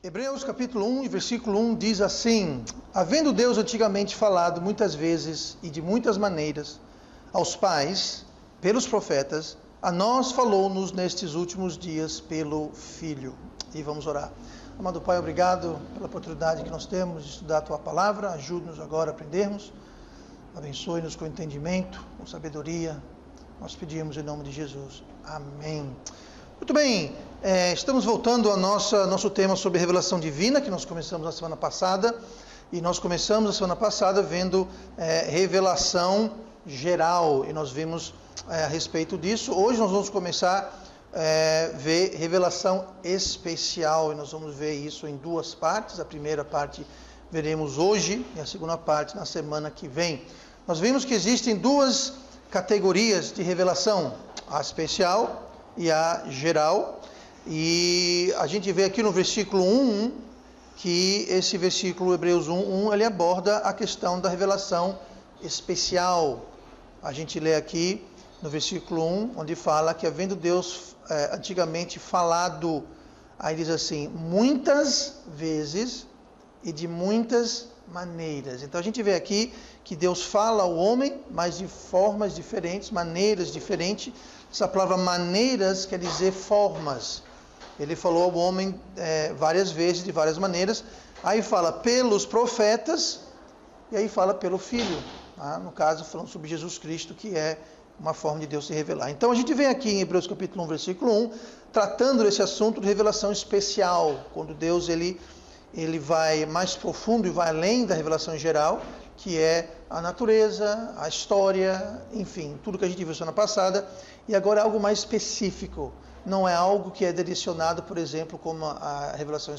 Hebreus capítulo 1 e versículo 1 diz assim: havendo Deus antigamente falado muitas vezes e de muitas maneiras aos pais, pelos profetas, a nós falou-nos nestes últimos dias pelo Filho. E vamos orar. Amado Pai, obrigado pela oportunidade que nós temos de estudar a Tua Palavra. Ajude-nos agora a aprendermos. Abençoe-nos com entendimento, com sabedoria. Nós pedimos em nome de Jesus. Amém. Muito bem, estamos voltando ao nosso tema sobre revelação divina, que nós começamos na semana passada. E nós começamos a semana passada vendo revelação geral, e nós vimos a respeito disso. Hoje nós vamos começar a ver revelação especial, e nós vamos ver isso em duas partes. A primeira parte veremos hoje, e a segunda parte na semana que vem. Nós vimos que existem duas categorias de revelação, a especial e a geral, e a gente vê aqui no versículo 1, que esse versículo, Hebreus 1, ele aborda a questão da revelação especial. A gente lê aqui no versículo 1, onde fala que havendo Deus antigamente falado, aí diz assim, muitas vezes e de muitas maneiras. Então a gente vê aqui que Deus fala ao homem, mas de formas diferentes, maneiras diferentes. Essa palavra maneiras quer dizer formas. Ele falou ao homem várias vezes, de várias maneiras. Aí fala pelos profetas, e aí fala pelo Filho. Tá? No caso, falando sobre Jesus Cristo, que é uma forma de Deus se revelar. Então a gente vem aqui em Hebreus capítulo 1, versículo 1, tratando desse assunto de revelação especial, quando Deus ele vai mais profundo e vai além da revelação geral, que é a natureza, a história, enfim, tudo que a gente viu semana passada, e agora é algo mais específico. Não é algo que é direcionado, por exemplo, como a revelação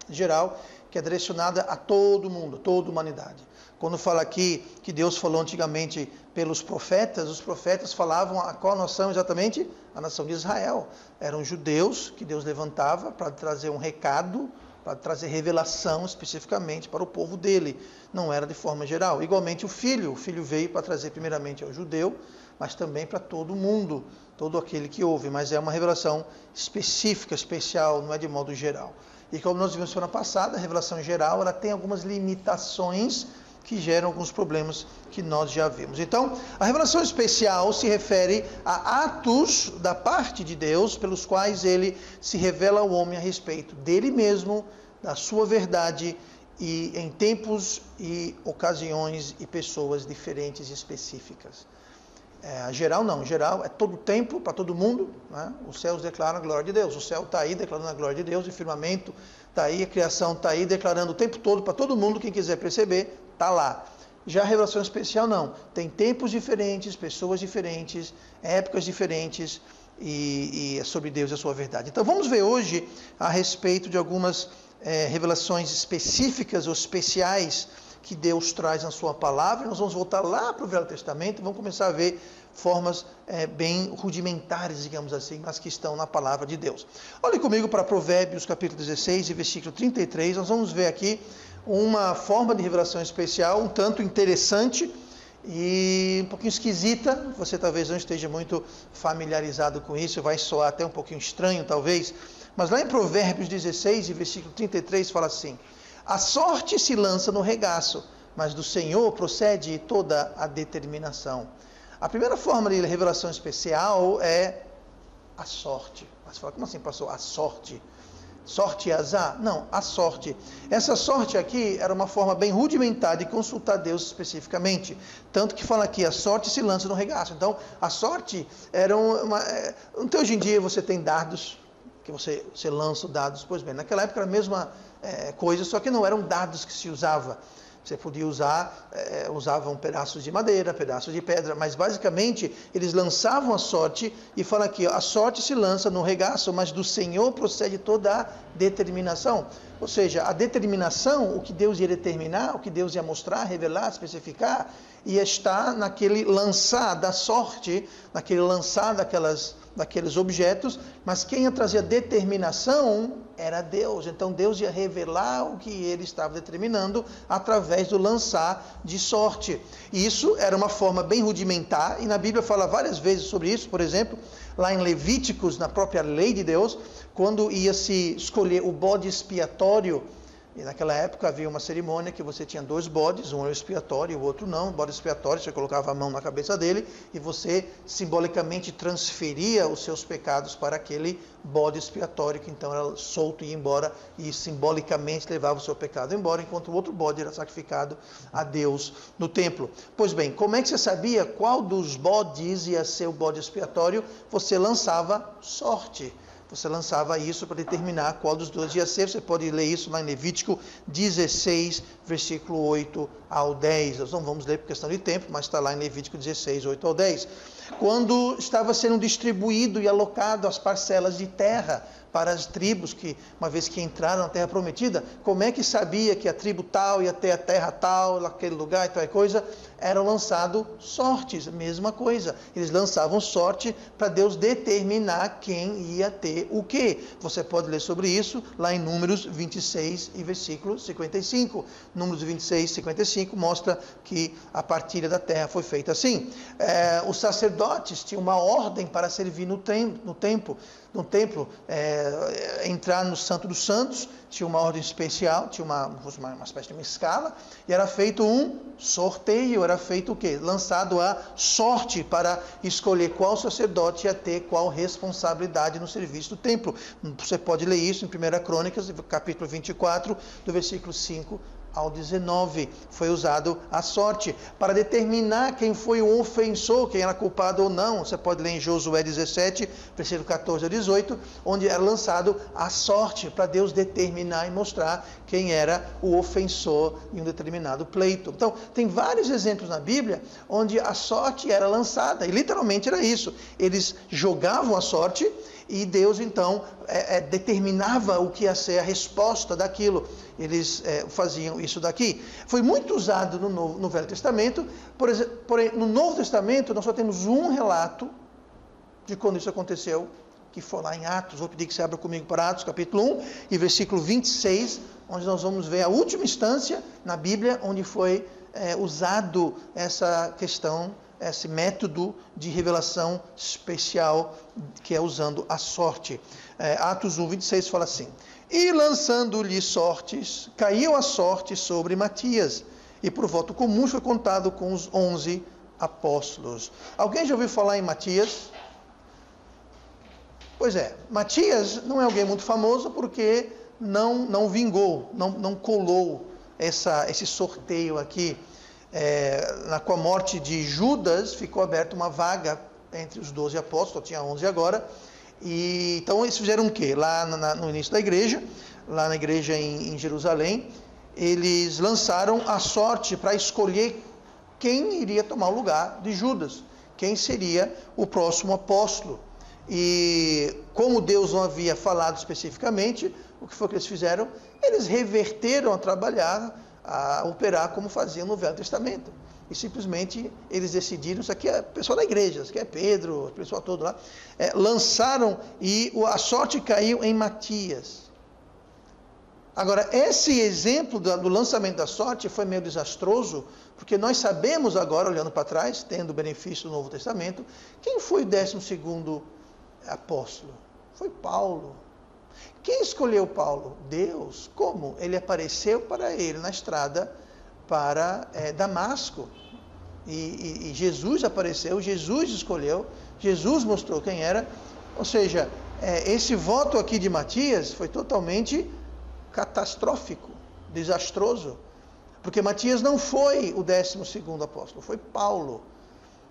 geral, que é direcionada a todo mundo, a toda a humanidade. Quando fala aqui que Deus falou antigamente pelos profetas, os profetas falavam a qual nação exatamente? A nação de Israel. Eram judeus que Deus levantava para trazer um recado, para trazer revelação especificamente para o povo dele. Não era de forma geral. Igualmente o Filho veio para trazer primeiramente ao judeu, mas também para todo mundo, todo aquele que ouve. Mas é uma revelação específica, especial, não é de modo geral. E como nós vimos semana passada, a revelação geral ela tem algumas limitações que geram alguns problemas que nós já vimos. Então, a revelação especial se refere a atos da parte de Deus, pelos quais ele se revela ao homem a respeito dele mesmo, da sua verdade, e em tempos e ocasiões e pessoas diferentes e específicas. Geral não, geral é todo tempo, para todo mundo, né? Os céus declaram a glória de Deus, o céu está aí declarando a glória de Deus, o firmamento está aí, a criação está aí declarando o tempo todo para todo mundo, quem quiser perceber, está lá. Já a revelação especial não, tem tempos diferentes, pessoas diferentes, épocas diferentes, e é sobre Deus e a sua verdade. Então vamos ver hoje a respeito de algumas revelações específicas ou especiais que Deus traz na sua palavra. Nós vamos voltar lá para o Velho Testamento e vamos começar a ver formas bem rudimentares, digamos assim, mas que estão na palavra de Deus. Olhe comigo para Provérbios capítulo 16 e versículo 33, nós vamos ver aqui uma forma de revelação especial, um tanto interessante e um pouquinho esquisita. Você talvez não esteja muito familiarizado com isso, vai soar até um pouquinho estranho talvez, mas lá em Provérbios 16 e versículo 33 fala assim: a sorte se lança no regaço, mas do Senhor procede toda a determinação. A primeira forma de revelação especial é a sorte. Mas você fala, como assim, pastor? A sorte? Sorte e azar? Não, a sorte. Essa sorte aqui era uma forma bem rudimentar de consultar Deus especificamente. Tanto que fala aqui, a sorte se lança no regaço. Então, a sorte era então, hoje em dia você tem dados, que você lança dados. Pois bem, naquela época era a mesma coisa, só que não eram dados que se usava. Você podia usavam pedaços de madeira, pedaços de pedra, mas basicamente eles lançavam a sorte, e fala aqui, a sorte se lança no regaço, mas do Senhor procede toda a determinação. Ou seja, a determinação, o que Deus ia determinar, o que Deus ia mostrar, revelar, especificar, ia estar naquele lançar da sorte, naquele lançar daqueles objetos, mas quem ia trazer a determinação era Deus. Então Deus ia revelar o que ele estava determinando através do lançar de sorte. E isso era uma forma bem rudimentar, e na Bíblia fala várias vezes sobre isso. Por exemplo, lá em Levíticos, na própria lei de Deus, quando ia se escolher o bode expiatório, e naquela época havia uma cerimônia que você tinha 2 bodes, um era expiatório e o outro não. O bode expiatório, você colocava a mão na cabeça dele e você simbolicamente transferia os seus pecados para aquele bode expiatório, que então era solto e ia embora e simbolicamente levava o seu pecado embora, enquanto o outro bode era sacrificado a Deus no templo. Pois bem, como é que você sabia qual dos bodes ia ser o bode expiatório? Você lançava sorte. Você lançava isso para determinar qual dos dois ia ser. Você pode ler isso lá em Levítico 16, versículo 8 ao 10. Nós não vamos ler por questão de tempo, mas está lá em Levítico 16, 8 ao 10. Quando estava sendo distribuído e alocado as parcelas de terra para as tribos, que uma vez que entraram na terra prometida, como é que sabia que a tribo tal ia ter a terra tal, naquele lugar e tal coisa? Eram lançados sortes, mesma coisa. Eles lançavam sorte para Deus determinar quem ia ter o quê. Você pode ler sobre isso lá em Números 26 e versículo 55. Números 26 e 55 mostra que a partilha da terra foi feita assim. Os sacerdotes tinham uma ordem para servir no templo, entrar no Santo dos Santos, tinha uma ordem especial, tinha uma espécie de uma escala, e era feito um sorteio, era feito o quê? Lançado a sorte para escolher qual sacerdote ia ter qual responsabilidade no serviço do templo. Você pode ler isso em 1 Crônicas, capítulo 24, do versículo 5 ao 19, foi usado a sorte para determinar quem foi o ofensor, quem era culpado ou não. Você pode ler em Josué 17, versículo 14 a 18, onde era lançado a sorte para Deus determinar e mostrar quem era o ofensor em um determinado pleito. Então, tem vários exemplos na Bíblia onde a sorte era lançada, e literalmente era isso. Eles jogavam a sorte e Deus então determinava o que ia ser a resposta daquilo. Eles faziam isso daqui. Foi muito usado no Velho Testamento, porém no Novo Testamento nós só temos um relato de quando isso aconteceu, que foi lá em Atos. Vou pedir que você abra comigo para Atos capítulo 1 e versículo 26, onde nós vamos ver a última instância na Bíblia onde foi usado essa questão, esse método de revelação especial, que é usando a sorte. Atos 1, 26 fala assim: e lançando-lhe sortes, caiu a sorte sobre Matias, e por voto comum foi contado com os 11 apóstolos. Alguém já ouviu falar em Matias? Pois é, Matias não é alguém muito famoso porque não vingou, não colou esse sorteio aqui. Com a morte de Judas, ficou aberta uma vaga entre os 12 apóstolos, tinha 11 agora, e então eles fizeram o quê? Lá no início da igreja, lá na igreja em Jerusalém, eles lançaram a sorte para escolher quem iria tomar o lugar de Judas, quem seria o próximo apóstolo. E como Deus não havia falado especificamente, o que foi que eles fizeram? Eles reverteram a trabalhar, a operar como faziam no Velho Testamento. E simplesmente eles decidiram, isso aqui é o pessoal da igreja, isso aqui é Pedro, o pessoal todo lá, lançaram e a sorte caiu em Matias. Agora, esse exemplo do lançamento da sorte foi meio desastroso, porque nós sabemos agora, olhando para trás, tendo o benefício do Novo Testamento, quem foi o 12º apóstolo? Foi Paulo. Quem escolheu Paulo? Deus. Como? Ele apareceu para ele na estrada para Damasco. E Jesus apareceu, Jesus escolheu, Jesus mostrou quem era. Ou seja, esse voto aqui de Matias foi totalmente catastrófico, desastroso. Porque Matias não foi o 12º apóstolo, foi Paulo.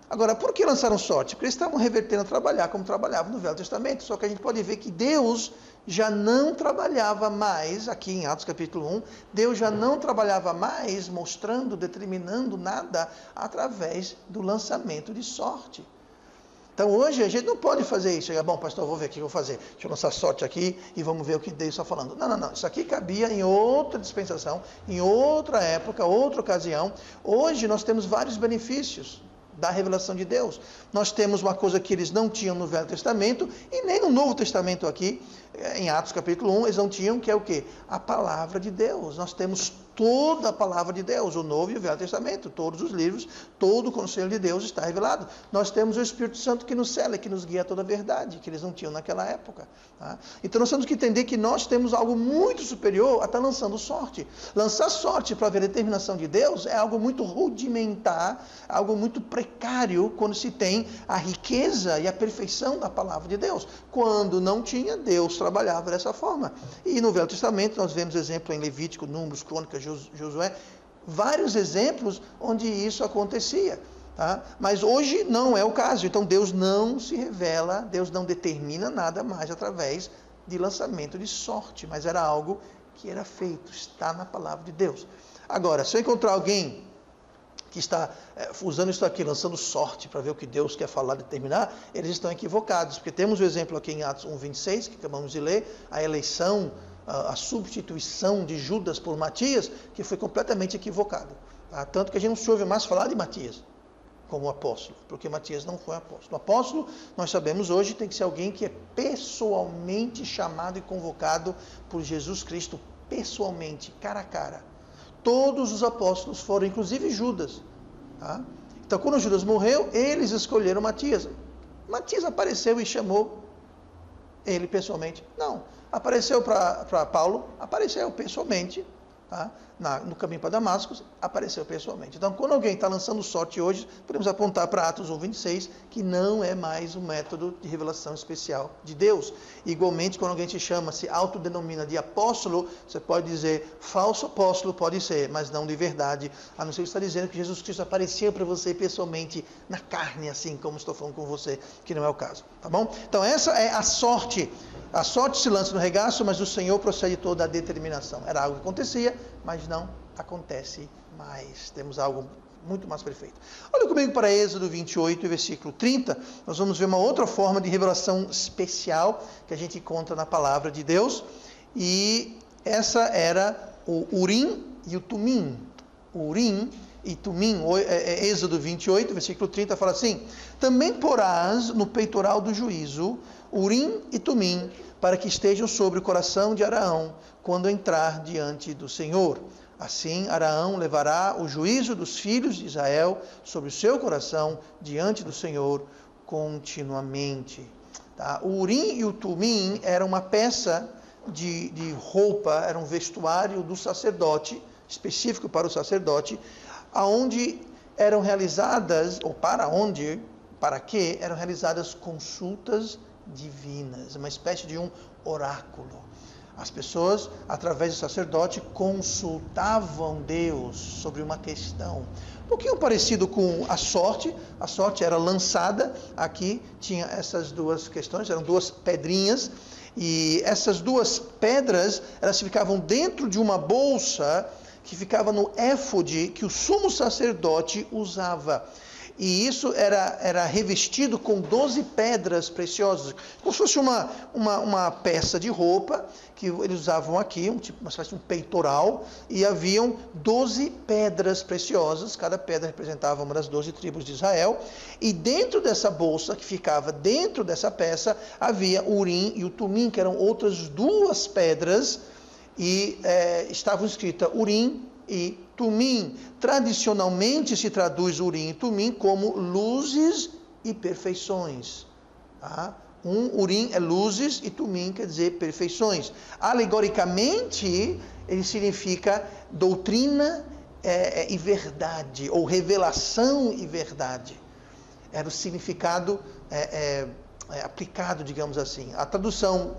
Agora, por que lançaram sorte? Porque eles estavam revertendo a trabalhar como trabalhavam no Velho Testamento. Só que a gente pode ver que Deus já não trabalhava mais, aqui em Atos capítulo 1, Deus já não trabalhava mais mostrando, determinando nada através do lançamento de sorte. Então hoje a gente não pode fazer isso. Bom, pastor, vou ver o que eu vou fazer. Deixa eu lançar sorte aqui e vamos ver o que Deus está falando. Não. Isso aqui cabia em outra dispensação, em outra época, outra ocasião. Hoje nós temos vários benefícios da revelação de Deus. Nós temos uma coisa que eles não tinham no Velho Testamento e nem no Novo Testamento aqui, em Atos capítulo 1, eles não tinham, que é o quê? A palavra de Deus. Nós temos toda a palavra de Deus, o Novo e o Velho Testamento, todos os livros, todo o conselho de Deus está revelado. Nós temos o Espírito Santo que nos cela, que nos guia a toda a verdade, que eles não tinham naquela época. Tá? Então nós temos que entender que nós temos algo muito superior a estar lançando sorte. Lançar sorte para ver a determinação de Deus é algo muito rudimentar, algo muito precário quando se tem a riqueza e a perfeição da palavra de Deus. Quando não tinha, Deus trabalhava dessa forma. E no Velho Testamento nós vemos exemplo em Levítico, Números, Crônicas, Josué, vários exemplos onde isso acontecia. Tá? Mas hoje não é o caso. Então Deus não se revela, Deus não determina nada mais através de lançamento de sorte, mas era algo que era feito, está na palavra de Deus. Agora, se eu encontrar alguém que está usando isso aqui, lançando sorte para ver o que Deus quer falar, determinar, eles estão equivocados, porque temos o exemplo aqui em Atos 1:26, que acabamos de ler, a eleição, a substituição de Judas por Matias, que foi completamente equivocado. Tá? Tanto que a gente não se ouve mais falar de Matias como apóstolo, porque Matias não foi apóstolo. O apóstolo, nós sabemos hoje, tem que ser alguém que é pessoalmente chamado e convocado por Jesus Cristo, pessoalmente, cara a cara. Todos os apóstolos foram, inclusive Judas. Tá? Então, quando Judas morreu, eles escolheram Matias. Matias apareceu e chamou ele pessoalmente? Não. Apareceu para Paulo? Apareceu pessoalmente. Tá? No caminho para Damasco, apareceu pessoalmente. Então, quando alguém está lançando sorte hoje, podemos apontar para Atos 1:26, que não é mais um método de revelação especial de Deus. Igualmente, quando alguém te chama, se autodenomina de apóstolo, você pode dizer falso apóstolo, pode ser, mas não de verdade, a não ser que você está dizendo que Jesus Cristo apareceu para você pessoalmente, na carne, assim como estou falando com você, que não é o caso. Tá bom? Então, essa é a sorte. A sorte se lança no regaço, mas o Senhor procede toda a determinação. Era algo que acontecia, mas não acontece mais. Temos algo muito mais perfeito. Olha comigo para Êxodo 28, versículo 30. Nós vamos ver uma outra forma de revelação especial que a gente encontra na palavra de Deus. E essa era o Urim e o Tumim. Urim e Tumim. Êxodo 28, versículo 30 fala assim: também porás no peitoral do juízo Urim e Tumim, para que estejam sobre o coração de Araão, quando entrar diante do Senhor. Assim, Araão levará o juízo dos filhos de Israel sobre o seu coração, diante do Senhor, continuamente. Tá? O Urim e o Tumim era uma peça de roupa, era um vestuário do sacerdote, específico para o sacerdote, aonde eram realizadas, ou para que eram realizadas consultas divinas, uma espécie de um oráculo. As pessoas, através do sacerdote, consultavam Deus sobre uma questão. Um pouquinho parecido com a sorte era lançada, aqui tinha essas duas questões, eram duas pedrinhas, e essas duas pedras, elas ficavam dentro de uma bolsa que ficava no éfode que o sumo sacerdote usava. E isso era revestido com 12 pedras preciosas, como se fosse uma peça de roupa que eles usavam aqui, uma espécie de um peitoral, e haviam 12 pedras preciosas, cada pedra representava uma das 12 tribos de Israel, e dentro dessa bolsa, que ficava dentro dessa peça, havia o Urim e o Tumim, que eram outras duas pedras, e estavam escritas Urim e Tumim. Tradicionalmente se traduz Urim e Tumim como luzes e perfeições. Tá? Urim é luzes e Tumim quer dizer perfeições. Alegoricamente, ele significa doutrina e verdade, ou revelação e verdade. Era o significado aplicado, digamos assim. A tradução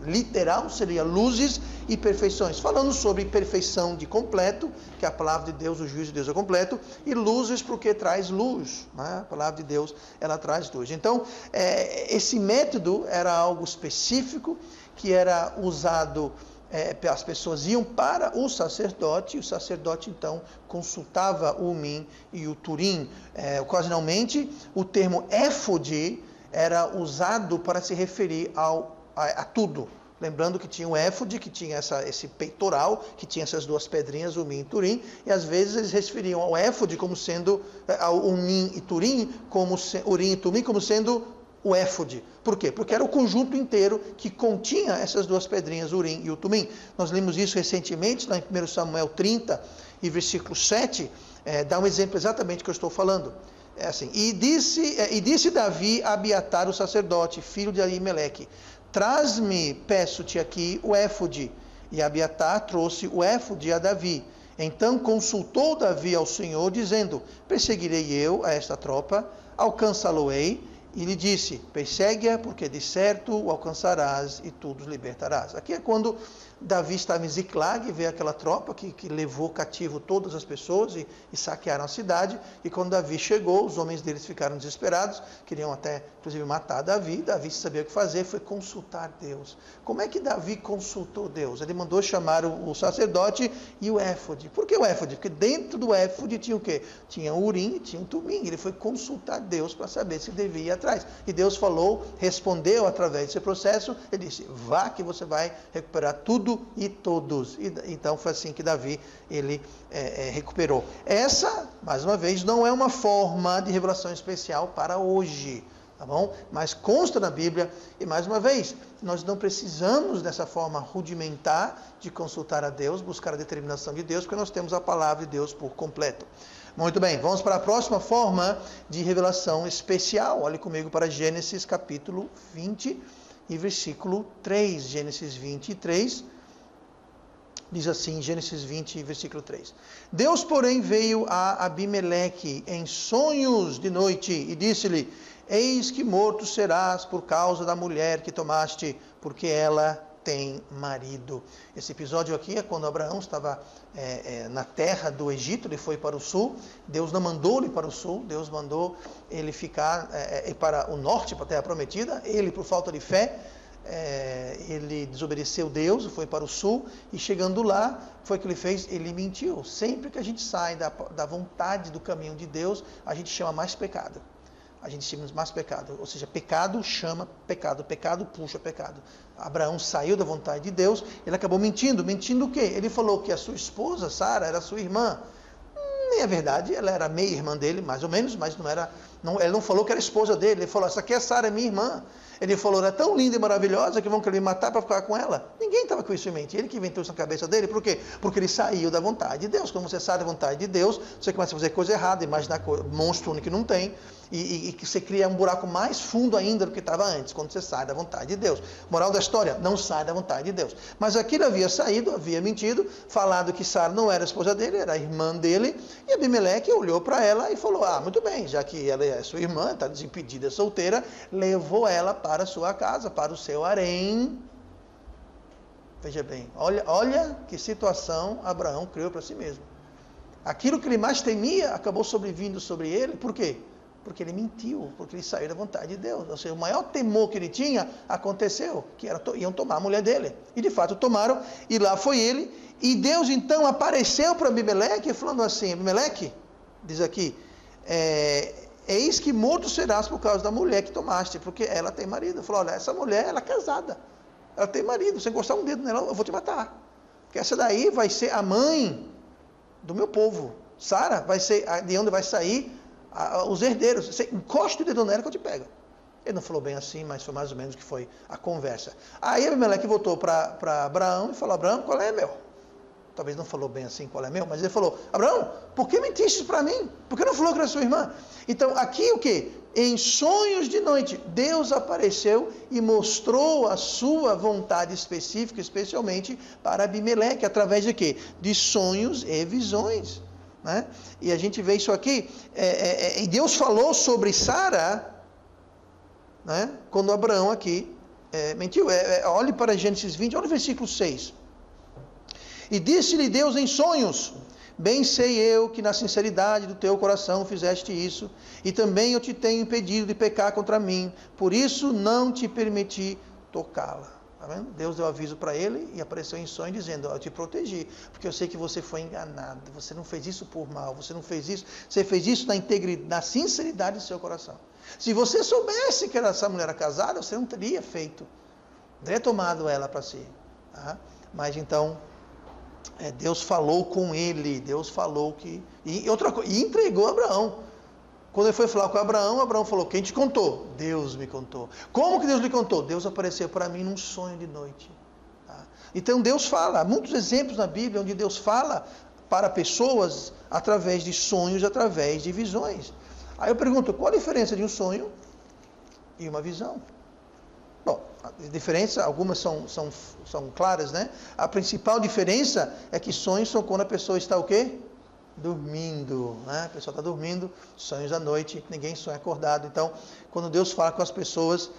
literal seria luzes e perfeições, falando sobre perfeição de completo, que a palavra de Deus, o juízo de Deus é completo, e luzes porque traz luz, né? A palavra de Deus, ela traz luz. Então, esse método era algo específico, que era usado, as pessoas iam para o sacerdote, e o sacerdote então consultava o Umim e o Turim. Ocasionalmente, o termo éfode era usado para se referir a tudo, Lembrando que tinha o éfode, que tinha esse peitoral, que tinha essas duas pedrinhas, Umim e Turim, e às vezes eles referiam ao éfode como sendo, ao Umim e Turim, Urim e Tumim, como sendo o éfode. Por quê? Porque era o conjunto inteiro que continha essas duas pedrinhas, o Urim e o Tumim. Nós lemos isso recentemente, lá em 1 Samuel 30, e versículo 7, dá um exemplo exatamente do que eu estou falando. É assim, e disse Davi a Abiatar, o sacerdote, filho de Aimeleque, traz-me, peço-te aqui, o éfode. E Abiatar trouxe o éfode a Davi. Então consultou Davi ao Senhor, dizendo, perseguirei eu a esta tropa, alcançá-lo-ei. E lhe disse, persegue-a, porque de certo o alcançarás e tu os libertarás. Aqui é quando Davi estava em Ziclag e veio aquela tropa que levou cativo todas as pessoas e saquearam a cidade. E quando Davi chegou, os homens deles ficaram desesperados, queriam até, inclusive, matar Davi. Davi sabia o que fazer, foi consultar Deus. Como é que Davi consultou Deus? Ele mandou chamar o sacerdote e o éfode. Por que o éfode? Porque dentro do éfode tinha o quê? Tinha o Urim e tinha o Tumim. Ele foi consultar Deus para saber se devia ir atrás. E Deus falou, respondeu através desse processo, ele disse, vá que você vai recuperar tudo e todos. E, então foi assim que Davi, ele recuperou. Essa, mais uma vez, não é uma forma de revelação especial para hoje, tá bom? Mas consta na Bíblia, e mais uma vez, nós não precisamos dessa forma rudimentar de consultar a Deus, buscar a determinação de Deus, porque nós temos a palavra de Deus por completo. Muito bem, vamos para a próxima forma de revelação especial. Olhe comigo para Gênesis capítulo 20 e versículo 3. Gênesis 23, diz assim, Gênesis 20, versículo 3. Deus, porém, veio a Abimeleque em sonhos de noite e disse-lhe, eis que morto serás por causa da mulher que tomaste, porque ela tem marido. Esse episódio aqui é quando Abraão estava na terra do Egito, ele foi para o sul, Deus não mandou ele para o sul, Deus mandou ele ficar para o norte, para a terra prometida. Ele, por falta de fé, ele desobedeceu Deus, foi para o sul, e chegando lá, foi o que ele fez, ele mentiu. Sempre que a gente sai da vontade do caminho de Deus, a gente chama mais pecado. A gente chama mais pecado, ou seja, pecado chama pecado, pecado puxa pecado. Abraão saiu da vontade de Deus, ele acabou mentindo. Mentindo o quê? Ele falou que a sua esposa, Sara, era sua irmã. Nem é verdade, ela era meia irmã dele, mais ou menos, mas não era. Ele não falou que era esposa dele, ele falou, essa aqui é Sara, é minha irmã. Ele falou, ela é tão linda e maravilhosa que vão querer me matar para ficar com ela. Ninguém estava com isso em mente, ele que inventou isso na cabeça dele. Por quê? Porque ele saiu da vontade de Deus. Quando você sai da vontade de Deus, você começa a fazer coisa errada, imaginar monstro que não tem, e que você cria um buraco mais fundo ainda do que estava antes, quando você sai da vontade de Deus. Moral da história, não sai da vontade de Deus. Mas aqui ele havia saído, havia mentido, falado que Sara não era a esposa dele, era a irmã dele, e Abimeleque olhou para ela e falou, muito bem, já que ela é sua irmã, está desimpedida, solteira, levou ela para a sua casa, para o seu harém. Veja bem, olha que situação Abraão criou para si mesmo. Aquilo que ele mais temia acabou sobrevindo sobre ele. Por quê? Porque ele mentiu, porque ele saiu da vontade de Deus. Ou seja, o maior temor que ele tinha aconteceu, que iam tomar a mulher dele. E de fato tomaram, e lá foi ele. E Deus então apareceu para Abimeleque, falando assim, Abimeleque, diz aqui, eis que morto serás por causa da mulher que tomaste, porque ela tem marido. Ele falou, olha, essa mulher, ela é casada, ela tem marido, se encostar um dedo nela, eu vou te matar. Porque essa daí vai ser a mãe do meu povo. Sara vai ser de onde vai sair os herdeiros. Você encosta o dedo nela que eu te pego. Ele não falou bem assim, mas foi mais ou menos que foi a conversa. Aí Abimeleque voltou para Abraão e falou, Abraão, qual é meu? Talvez não falou bem assim, qual é meu, mas ele falou, Abraão, por que mentiste para mim? Por que não falou que era sua irmã? Então, aqui o quê? Em sonhos de noite, Deus apareceu e mostrou a sua vontade específica, especialmente para Abimeleque, através de quê? De sonhos e visões. Né? E a gente vê isso aqui, e Deus falou sobre Sara, né? Quando Abraão aqui mentiu. Olhe para Gênesis 20, olha o versículo 6. E disse-lhe Deus em sonhos, bem sei eu que na sinceridade do teu coração fizeste isso, e também eu te tenho impedido de pecar contra mim, por isso não te permiti tocá-la. Tá vendo? Deus deu aviso para ele e apareceu em sonho dizendo, eu te protegi, porque eu sei que você foi enganado, você não fez isso por mal, você não fez isso, você fez isso na integridade, na sinceridade do seu coração. Se você soubesse que essa mulher era casada, você não teria feito. teria tomado ela para si. Tá? Mas então, Deus falou com ele, Deus falou que... E entregou a Abraão. Quando ele foi falar com Abraão falou, quem te contou? Deus me contou. Como que Deus lhe contou? Deus apareceu para mim num sonho de noite. Tá? Então Deus fala, há muitos exemplos na Bíblia onde Deus fala para pessoas através de sonhos, através de visões. Aí eu pergunto, qual a diferença de um sonho e uma visão? Bom, a diferença, algumas são claras, né? A principal diferença é que sonhos são quando a pessoa está o quê? Dormindo, né? A pessoa está dormindo, sonhos à noite, ninguém sonha acordado. Então, quando Deus fala com as pessoas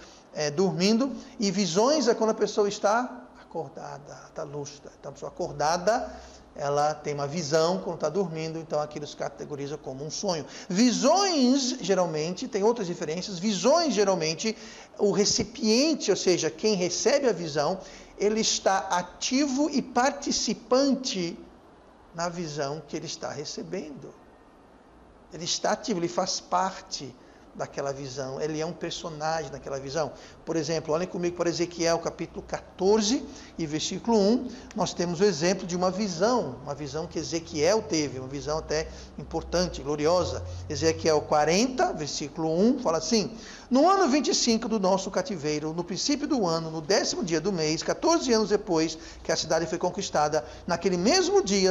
dormindo, e visões é quando a pessoa está acordada, está lúcida. Então, a pessoa acordada, ela tem uma visão quando está dormindo, então aquilo se categoriza como um sonho. Visões, geralmente, tem outras diferenças. Visões, geralmente, o recipiente, ou seja, quem recebe a visão, ele está ativo e participante na visão que ele está recebendo. Ele está ativo, ele faz parte daquela visão, ele é um personagem naquela visão. Por exemplo, olhem comigo para Ezequiel capítulo 14 e versículo 1, nós temos o exemplo de uma visão que Ezequiel teve, uma visão até importante, gloriosa. Ezequiel 40, versículo 1, fala assim: no ano 25 do nosso cativeiro, no princípio do ano, no 10º dia do mês, 14 anos depois que a cidade foi conquistada, naquele mesmo dia,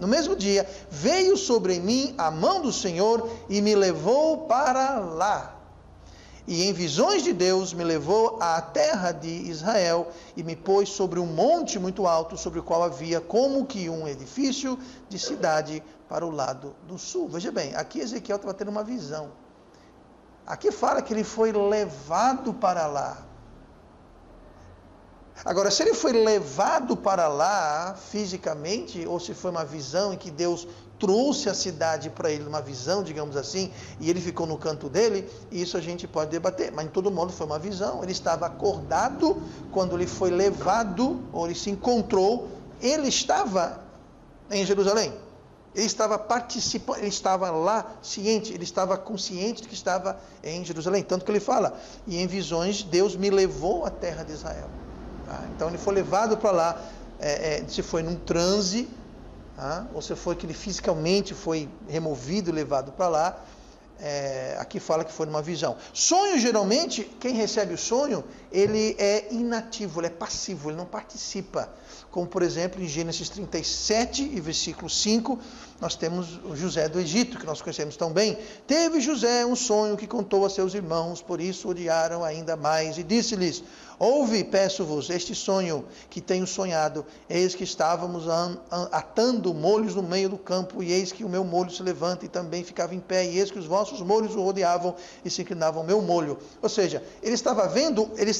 no mesmo dia, veio sobre mim a mão do Senhor e me levou para lá. E em visões de Deus me levou à terra de Israel e me pôs sobre um monte muito alto, sobre o qual havia como que um edifício de cidade para o lado do sul. Veja bem, aqui Ezequiel estava tendo uma visão. Aqui fala que ele foi levado para lá. Agora, se ele foi levado para lá fisicamente, ou se foi uma visão em que Deus trouxe a cidade para ele, uma visão, digamos assim, e ele ficou no canto dele, isso a gente pode debater, mas em todo modo foi uma visão. Ele estava acordado quando ele foi levado, ou ele se encontrou, ele estava em Jerusalém. Ele estava participando, ele estava lá ciente, ele estava consciente de que estava em Jerusalém. Tanto que ele fala, e em visões Deus me levou à terra de Israel. Tá? Então ele foi levado para lá, se foi num transe, ou se foi que ele fisicamente foi removido e levado para lá. Aqui fala que foi numa visão. Sonho, geralmente, quem recebe o sonho, ele é inativo, ele é passivo, ele não participa. Como, por exemplo, em Gênesis 37 e versículo 5, nós temos o José do Egito, que nós conhecemos tão bem. Teve José um sonho que contou a seus irmãos, por isso odiaram ainda mais, e disse-lhes: ouve, peço-vos, este sonho que tenho sonhado. Eis que estávamos atando molhos no meio do campo, e eis que o meu molho se levanta e também ficava em pé, e eis que os vossos molhos o rodeavam e se inclinavam ao meu molho. Ou seja, ele estava vendo, ele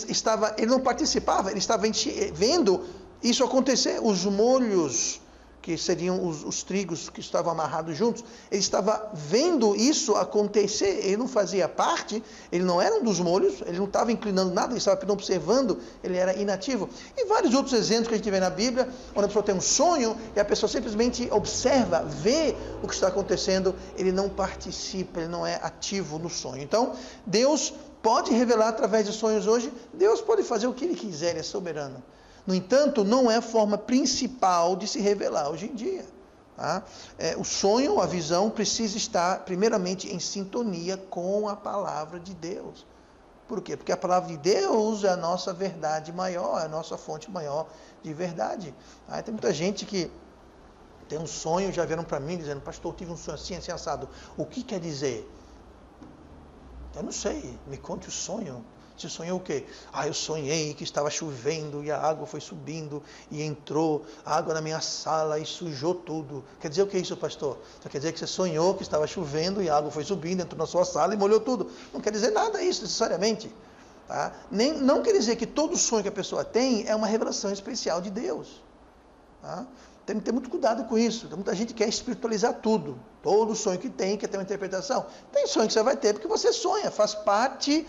não participava, ele estava vendo isso acontecer. Os molhos, que seriam os trigos que estavam amarrados juntos, ele estava vendo isso acontecer, ele não fazia parte, ele não era um dos molhos, ele não estava inclinando nada, ele estava apenas observando, ele era inativo. E vários outros exemplos que a gente vê na Bíblia, onde a pessoa tem um sonho e a pessoa simplesmente observa, vê o que está acontecendo, ele não participa, ele não é ativo no sonho. Então, Deus pode revelar através de sonhos hoje, Deus pode fazer o que ele quiser, ele é soberano. No entanto, não é a forma principal de se revelar hoje em dia. Tá? O sonho, a visão, precisa estar primeiramente em sintonia com a palavra de Deus. Por quê? Porque a palavra de Deus é a nossa verdade maior, é a nossa fonte maior de verdade. Tá? Tem muita gente que tem um sonho, já vieram para mim dizendo: pastor, eu tive um sonho assim, assim, assado. O que quer dizer? Eu não sei, me conte o sonho. Você sonhou o quê? Eu sonhei que estava chovendo e a água foi subindo e entrou água na minha sala e sujou tudo. Quer dizer o que é isso, pastor? Só quer dizer que você sonhou que estava chovendo e a água foi subindo, entrou na sua sala e molhou tudo. Não quer dizer nada isso necessariamente. Tá? Não quer dizer que todo sonho que a pessoa tem é uma revelação especial de Deus. Tá? Tem que ter muito cuidado com isso. Tem muita gente que quer espiritualizar tudo. Todo sonho que tem, quer ter uma interpretação. Tem sonho que você vai ter porque você sonha, faz parte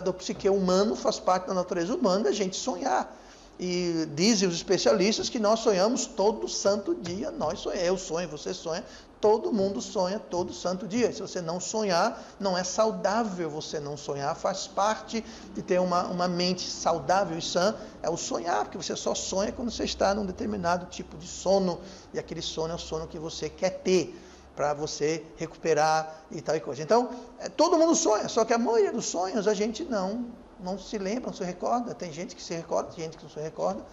do psique humano, faz parte da natureza humana a gente sonhar. E dizem os especialistas que nós sonhamos todo santo dia. Nós sonhamos, eu sonho, você sonha, todo mundo sonha todo santo dia. Se você não sonhar, não é saudável você não sonhar. Faz parte de ter uma mente saudável e sã, é o sonhar, porque você só sonha quando você está num determinado tipo de sono, e aquele sono é o sono que você quer ter, para você recuperar e tal e coisa. Então, todo mundo sonha, só que a maioria dos sonhos a gente não se lembra, não se recorda. Tem gente que se recorda, tem gente que não se recorda,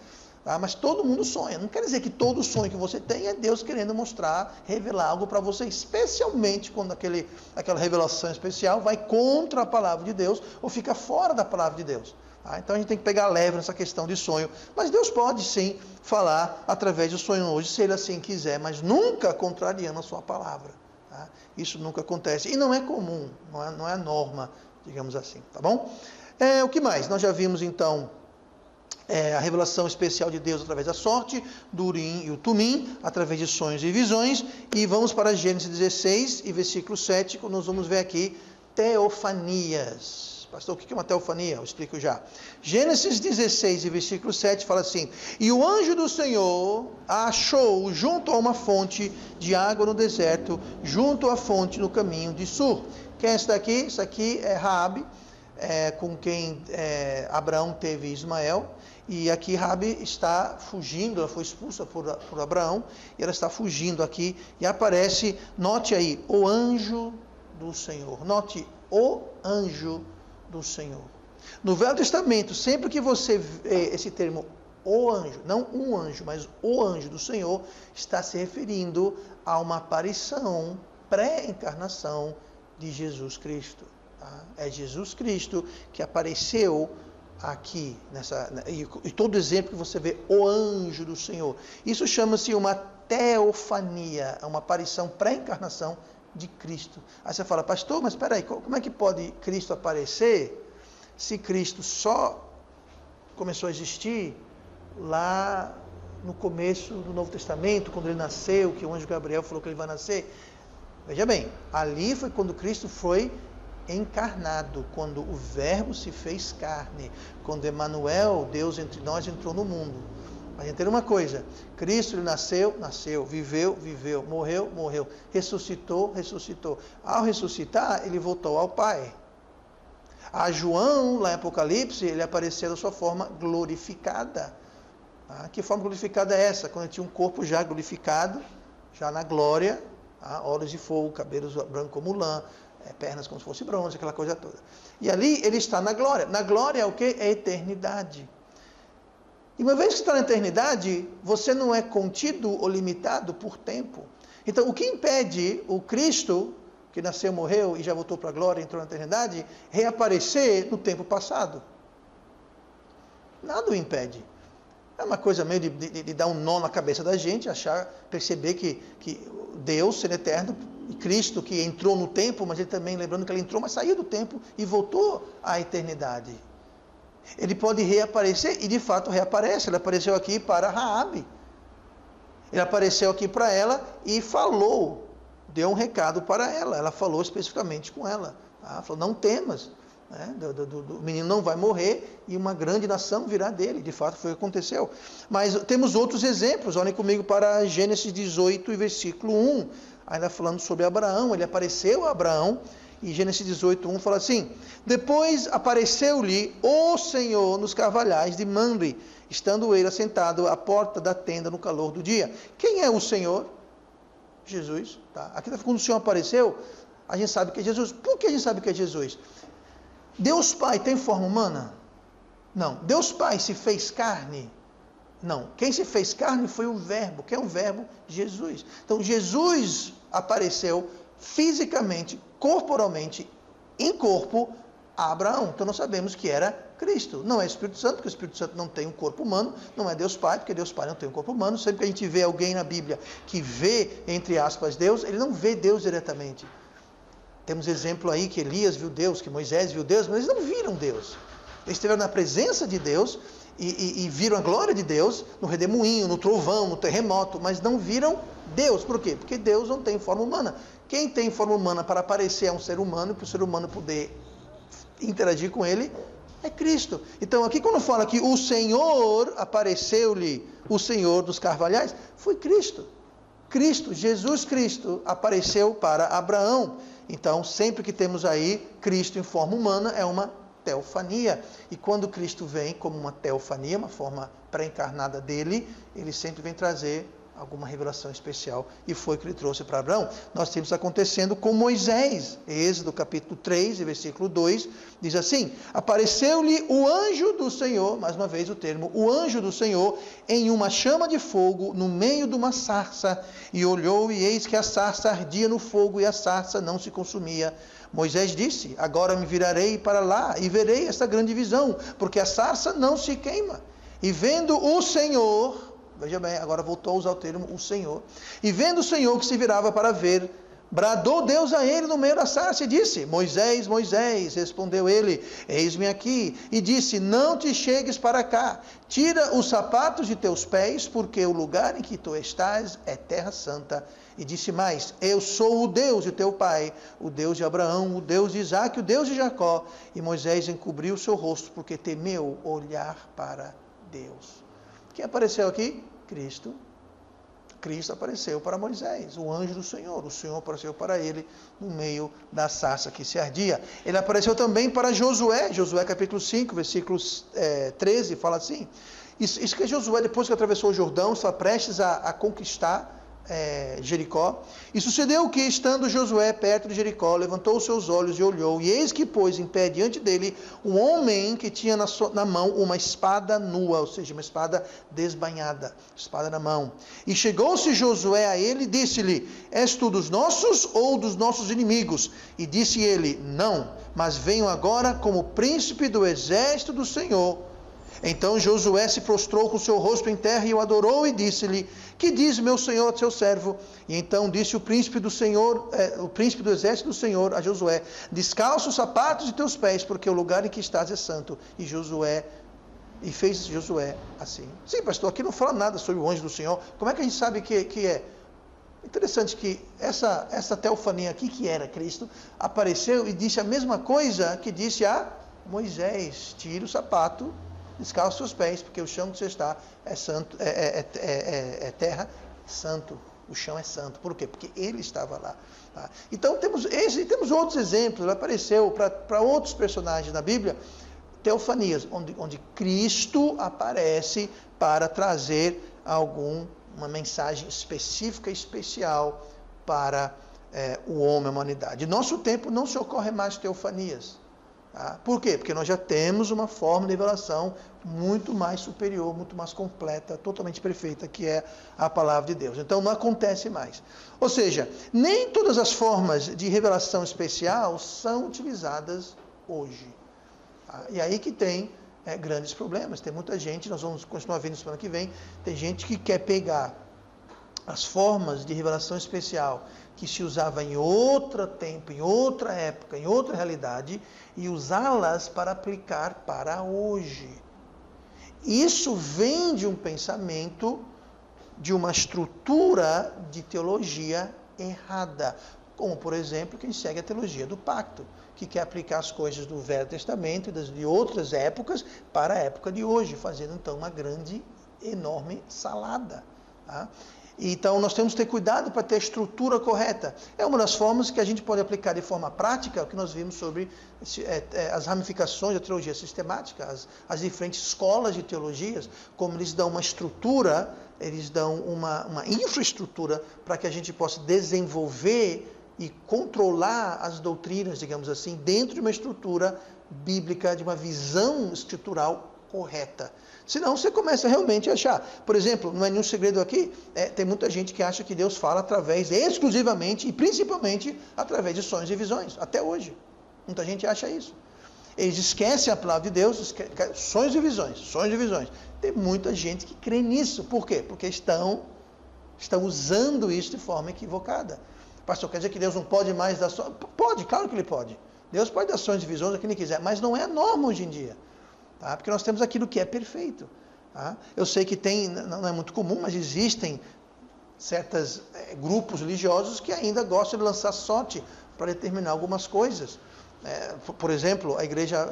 tá? Mas todo mundo sonha. Não quer dizer que todo sonho que você tem é Deus querendo mostrar, revelar algo para você, especialmente quando aquela revelação especial vai contra a palavra de Deus ou fica fora da palavra de Deus. Tá? Então a gente tem que pegar leve nessa questão de sonho. Mas Deus pode sim falar através do sonho hoje, se Ele assim quiser, mas nunca contrariando a sua palavra. Tá? Isso nunca acontece. E não é comum, não é a norma, digamos assim. Tá bom? O que mais? Nós já vimos então a revelação especial de Deus através da sorte, do Urim e o Tumim, através de sonhos e visões. E vamos para Gênesis 16 e versículo 7, quando nós vamos ver aqui teofanias. Pastor, o que é uma teofania? Eu explico já. Gênesis 16 e versículo 7 fala assim: e o anjo do Senhor a achou junto a uma fonte de água no deserto, junto à fonte no caminho de Sur. Quem é esse daqui? Isso aqui é Raabe, com quem Abraão teve Ismael. E aqui Raabe está fugindo, ela foi expulsa por Abraão, e ela está fugindo aqui, e aparece, note aí, o anjo do Senhor. Note, o anjo do Senhor. No Velho Testamento, sempre que você vê esse termo, o anjo, não um anjo, mas o anjo do Senhor, está se referindo a uma aparição, pré-encarnação de Jesus Cristo. Tá? É Jesus Cristo que apareceu aqui, e todo exemplo que você vê, o anjo do Senhor. Isso chama-se uma teofania, uma aparição, pré-encarnação de Cristo. Aí você fala, pastor, mas espera aí, como é que pode Cristo aparecer se Cristo só começou a existir lá no começo do Novo Testamento, quando ele nasceu, que o anjo Gabriel falou que ele vai nascer? Veja bem, ali foi quando Cristo foi encarnado, quando o Verbo se fez carne, quando Emanuel, Deus entre nós, entrou no mundo. Mas entenda uma coisa, Cristo ele nasceu, viveu, morreu, ressuscitou. Ao ressuscitar, ele voltou ao Pai. A João, lá em Apocalipse, ele apareceu na sua forma glorificada. Que forma glorificada é essa? Quando ele tinha um corpo já glorificado, já na glória, olhos de fogo, cabelos brancos como lã, pernas como se fosse bronze, aquela coisa toda. E ali ele está na glória. Na glória é o que? É a eternidade. E uma vez que está na eternidade, você não é contido ou limitado por tempo. Então, o que impede o Cristo, que nasceu, morreu e já voltou para a glória, entrou na eternidade, reaparecer no tempo passado? Nada o impede. É uma coisa meio de dar um nó na cabeça da gente, perceber que Deus, sendo eterno, e Cristo que entrou no tempo, mas ele também, lembrando que ele entrou, mas saiu do tempo e voltou à eternidade. Ele pode reaparecer, e de fato reaparece. Ele apareceu aqui para Raabe. Ele apareceu aqui para ela e falou, deu um recado para ela. Ela falou especificamente com ela. Falou, não temas, né? O menino não vai morrer e uma grande nação virá dele. De fato foi o que aconteceu. Mas temos outros exemplos. Olhem comigo para Gênesis 18 e versículo 1. Ainda falando sobre Abraão, ele apareceu a Abraão. E Gênesis 18:1 fala assim: depois apareceu-lhe o Senhor nos carvalhais de Mamre, estando ele assentado à porta da tenda no calor do dia. Quem é o Senhor? Jesus. Tá? Aqui quando o Senhor apareceu, a gente sabe que é Jesus. Por que a gente sabe que é Jesus? Deus Pai tem forma humana? Não. Deus Pai se fez carne? Não. Quem se fez carne foi o Verbo. Quem é o Verbo? Jesus. Então Jesus apareceu fisicamente, corporalmente, em corpo, a Abraão. Então nós sabemos que era Cristo. Não é Espírito Santo, porque o Espírito Santo não tem um corpo humano. Não é Deus Pai, porque Deus Pai não tem um corpo humano. Sempre que a gente vê alguém na Bíblia que vê, entre aspas, Deus, ele não vê Deus diretamente. Temos exemplo aí que Elias viu Deus, que Moisés viu Deus, mas eles não viram Deus. Eles estiveram na presença de Deus e viram a glória de Deus no redemoinho, no trovão, no terremoto, mas não viram Deus. Por quê? Porque Deus não tem forma humana. Quem tem forma humana para aparecer a um ser humano, para o ser humano poder interagir com ele, É Cristo. Então aqui quando fala que o Senhor apareceu-lhe, o Senhor dos carvalhais, foi Cristo. Cristo, Jesus Cristo, apareceu para Abraão. Então sempre que temos aí Cristo em forma humana, é uma teofania. E quando Cristo vem como uma teofania, uma forma pré-encarnada dele, ele sempre vem trazer alguma revelação especial, e foi o que ele trouxe para Abraão. Nós temos isso acontecendo com Moisés. Êxodo capítulo 3, versículo 2, diz assim: apareceu-lhe o anjo do Senhor, mais uma vez o termo, o anjo do Senhor, em uma chama de fogo, no meio de uma sarça, e olhou, e eis que a sarça ardia no fogo, e a sarça não se consumia. Moisés disse: agora me virarei para lá, e verei esta grande visão, porque a sarça não se queima. E vendo o Senhor, veja bem, agora voltou a usar o termo o Senhor. E vendo o Senhor que se virava para ver, bradou Deus a ele no meio da sarça e disse: Moisés, Moisés. Respondeu ele: eis-me aqui. E disse: não te chegues para cá, tira os sapatos de teus pés, porque o lugar em que tu estás é terra santa. E disse mais: eu sou o Deus de teu pai, o Deus de Abraão, o Deus de Isaque, o Deus de Jacó. E Moisés encobriu o seu rosto, porque temeu olhar para Deus. Quem apareceu aqui? Cristo. Cristo apareceu para Moisés, o anjo do Senhor. O Senhor apareceu para ele no meio da sarça que se ardia. Ele apareceu também para Josué. Josué capítulo 5, versículo 13, fala assim. Isso que Josué, depois que atravessou o Jordão, está prestes a conquistar Jericó. E sucedeu que, estando Josué perto de Jericó, levantou os seus olhos e olhou, e eis que pôs em pé diante dele um homem que tinha na mão uma espada nua, ou seja, uma espada desbanhada, espada na mão. E chegou-se Josué a ele e disse-lhe: és tu dos nossos ou dos nossos inimigos? E disse ele: não, mas venho agora como príncipe do exército do Senhor. Então Josué se prostrou com o seu rosto em terra e o adorou e disse-lhe: que diz meu senhor a seu servo? E então disse o príncipe do Senhor, o príncipe do exército do Senhor a Josué: descalça os sapatos de teus pés, porque o lugar em que estás é santo. E fez Josué assim. Sim, pastor, aqui não fala nada sobre o anjo do Senhor. Como é que a gente sabe que é? Interessante que essa teofania aqui, que era Cristo, apareceu e disse a mesma coisa que disse a Moisés: tira o sapato, descalça os seus pés, porque o chão que você está é santo, é terra santo. O chão é santo. Por quê? Porque ele estava lá. Tá? Então temos outros exemplos. Ele apareceu para outros personagens na Bíblia, teofanias, onde Cristo aparece para trazer uma mensagem específica e especial para o homem, a humanidade. Em nosso tempo não se ocorre mais teofanias. Tá? Por quê? Porque nós já temos uma forma de revelação muito mais superior, muito mais completa, totalmente perfeita, que é a palavra de Deus. Então não acontece mais. Ou seja, nem todas as formas de revelação especial são utilizadas hoje. Tá? E aí que tem grandes problemas. Tem muita gente, nós vamos continuar vendo semana que vem, tem gente que quer pegar as formas de revelação especial que se usava em outro tempo, em outra época, em outra realidade, e usá-las para aplicar para hoje. Isso vem de um pensamento, de uma estrutura de teologia errada, como, por exemplo, quem segue a teologia do pacto, que quer aplicar as coisas do Velho Testamento e de outras épocas para a época de hoje, fazendo então uma grande, enorme salada. Tá? Então, nós temos que ter cuidado para ter a estrutura correta. É uma das formas que a gente pode aplicar de forma prática, o que nós vimos sobre as ramificações da teologia sistemática, as diferentes escolas de teologias, como eles dão uma estrutura, eles dão uma infraestrutura para que a gente possa desenvolver e controlar as doutrinas, digamos assim, dentro de uma estrutura bíblica, de uma visão escritural correta. Senão você começa realmente a achar. Por exemplo, não é nenhum segredo aqui, tem muita gente que acha que Deus fala exclusivamente e principalmente através de sonhos e visões, até hoje. Muita gente acha isso. Eles esquecem a palavra de Deus, sonhos e visões. Tem muita gente que crê nisso. Por quê? Porque estão usando isso de forma equivocada. Pastor, quer dizer que Deus não pode mais dar sonhos? Pode, claro que Ele pode. Deus pode dar sonhos e visões a quem Ele quiser, mas não é a norma hoje em dia. Tá? Porque nós temos aquilo que é perfeito. Tá? Eu sei que não é muito comum, mas existem certos grupos religiosos que ainda gostam de lançar sorte para determinar algumas coisas. Por exemplo, a igreja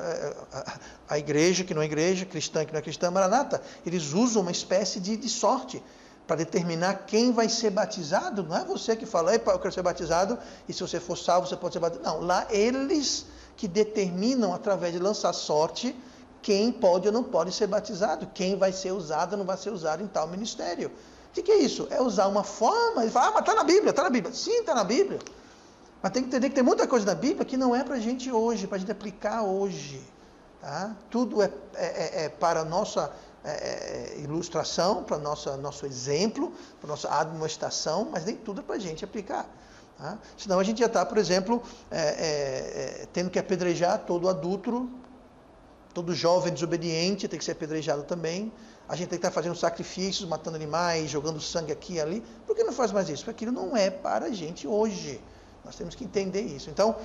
que não é igreja, cristã que não é cristã, Maranata, eles usam uma espécie de sorte para determinar quem vai ser batizado. Não é você que fala, eu quero ser batizado, e se você for salvo, você pode ser batizado. Não, lá eles que determinam, através de lançar sorte, quem pode ou não pode ser batizado, quem vai ser usado ou não vai ser usado em tal ministério. O que é isso? É usar uma forma, ele fala, mas está na Bíblia, está na Bíblia. Sim, está na Bíblia. Mas tem que entender que tem muita coisa na Bíblia que não é para a gente hoje, para a gente aplicar hoje. Tá? Tudo é para a nossa ilustração, para nosso exemplo, para a nossa admoestação, mas nem tudo é para a gente aplicar. Tá? Senão a gente já está, por exemplo, tendo que apedrejar todo adúltero, todo jovem desobediente tem que ser apedrejado também. A gente tem que estar fazendo sacrifícios, matando animais, jogando sangue aqui e ali. Por que não faz mais isso? Porque aquilo não é para a gente hoje. Nós temos que entender isso. Então,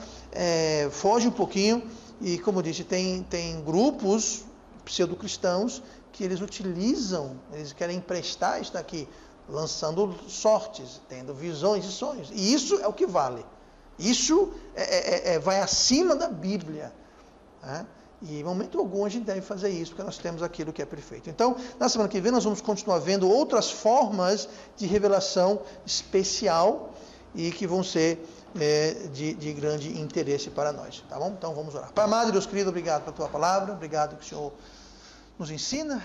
foge um pouquinho e, como eu disse, tem grupos pseudo-cristãos que eles utilizam, eles querem emprestar isso daqui, lançando sortes, tendo visões e sonhos. E isso é o que vale. Isso vai acima da Bíblia. Né? E em momento algum a gente deve fazer isso, porque nós temos aquilo que é perfeito. Então, na semana que vem nós vamos continuar vendo outras formas de revelação especial e que vão ser de grande interesse para nós, tá bom? Então vamos orar. Pai amado, Deus querido, obrigado pela tua palavra, obrigado que o Senhor nos ensina.